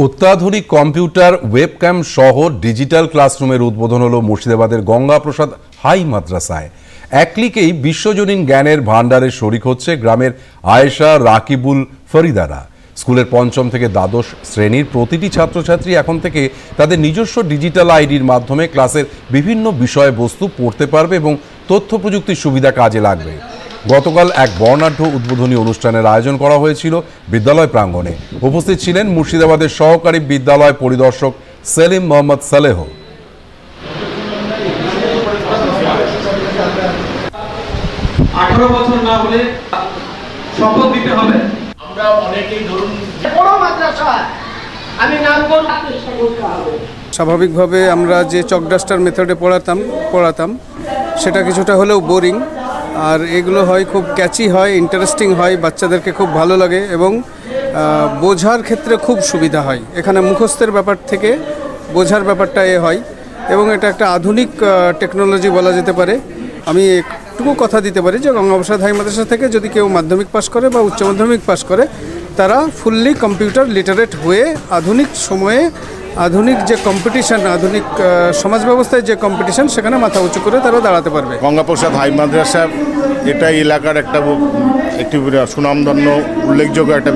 অত্যাধুনিক computer webcam সহ digital ক্লাসরুমের উদ্বোধন হলো মুর্শিদাবাদের গঙ্গাপ্রসাদ হাই মাদ্রাসায়। এক ক্লিকেই বিশ্বজনীন জ্ঞানের ভান্ডারে শরিক হচ্ছে গ্রামের আয়েশা, রাকিবুল, ফরিদারা। স্কুলের পঞ্চম থেকে দ্বাদশ শ্রেণীর প্রতিটি ছাত্রছাত্রী এখন থেকে তাদের নিজস্ব ডিজিটাল আইডির মাধ্যমে ক্লাসের বিভিন্ন বিষয়বস্তু পড়তে পারবে এবং তথ্য প্রযুক্তির সুবিধা কাজে লাগবে। গতকাল এক বর্ণাঢ্য উদ্বোধনী অনুষ্ঠানের আয়োজন করা হয়েছিল বিদ্যালয় প্রাঙ্গণে। উপস্থিত ছিলেন মুর্শিদাবাদের সহকারী বিদ্যালয় পরিদর্শক সেলিম মোহাম্মদ সালেহ। স্বাভাবিকভাবে আমরা যে চক ডাস্টার মেথডে পড়াতাম সেটা কিছুটা হলেও বোরিং, আর এগুলো হয় খুব ক্যাচি হয়, ইন্টারেস্টিং হয়, বাচ্চাদেরকে খুব ভালো লাগে এবং বোঝার ক্ষেত্রে খুব সুবিধা হয়। এখানে মুখস্থের ব্যাপার থেকে বোঝার ব্যাপারটা হয় এবং এটা একটা আধুনিক টেকনোলজি বলা যেতে পারে। আমি একটুকু কথা দিতে পারি যে গঙ্গাপ্রসাদ হাই মাদ্রাসা থেকে যদি কেউ মাধ্যমিক পাস করে বা উচ্চ মাধ্যমিক পাস করে, তারা ফুললি কম্পিউটার লিটারেট হয়ে আধুনিক সময়ে আধুনিক যে কম্পিটিশন, আধুনিক সমাজ ব্যবস্থায় যে কম্পিটিশন, সেখানে মাথা উঁচু করে তারা দাঁড়াতে পারবে। গঙ্গাপ্রসাদ হাই মাদ্রাসা এটা এলাকার একটি সুনামধন্য উল্লেখযোগ্য একটা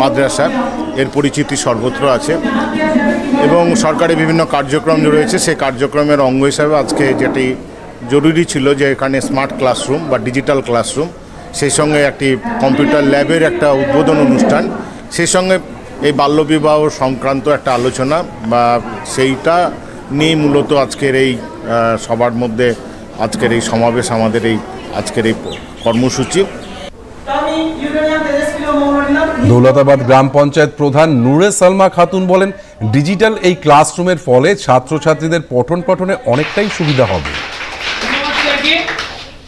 মাদ্রাসা। এর পরিচিতি সর্বত্র আছে এবং সরকারি বিভিন্ন কার্যক্রম রয়েছে। সেই কার্যক্রমের অঙ্গ হিসাবে আজকে যেটি জরুরি ছিল যে এখানে স্মার্ট ক্লাসরুম বা ডিজিটাল ক্লাসরুম, সেই সঙ্গে একটি কম্পিউটার ল্যাবের একটা উদ্বোধন অনুষ্ঠান, সেই সঙ্গে এই বাল্যবিবাহ সংক্রান্ত একটা আলোচনা বা সেইটা নিয়ে মূলত আজকের এই সবার মধ্যে আজকের এই সমাবেশ, আমাদের এই আজকের এই কর্মসূচি। দৌলতাবাদ গ্রাম পঞ্চায়েত প্রধান নূরে সালমা খাতুন বলেন, ডিজিটাল এই ক্লাসরুমের ফলে ছাত্রছাত্রীদের পঠন পাঠনে অনেকটাই সুবিধা হবে।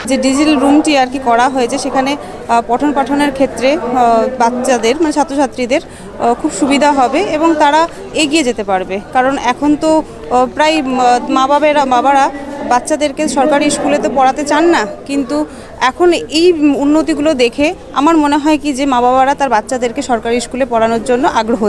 যে ডিজিটাল রুমটি আর কি করা হয়েছে, সেখানে পঠন পাঠনের ক্ষেত্রে বাচ্চাদের মানে ছাত্রছাত্রীদের খুব সুবিধা হবে এবং তারা এগিয়ে যেতে পারবে। কারণ এখন তো প্রায় বাবারা বাচ্চাদেরকে সরকারি স্কুলে তো পড়াতে চান না, কিন্তু এখন এই উন্নতিগুলো দেখে আমার মনে হয় কি যে মা বাবারা তার বাচ্চাদেরকে সরকারি স্কুলে পড়ানোর জন্য আগ্রহ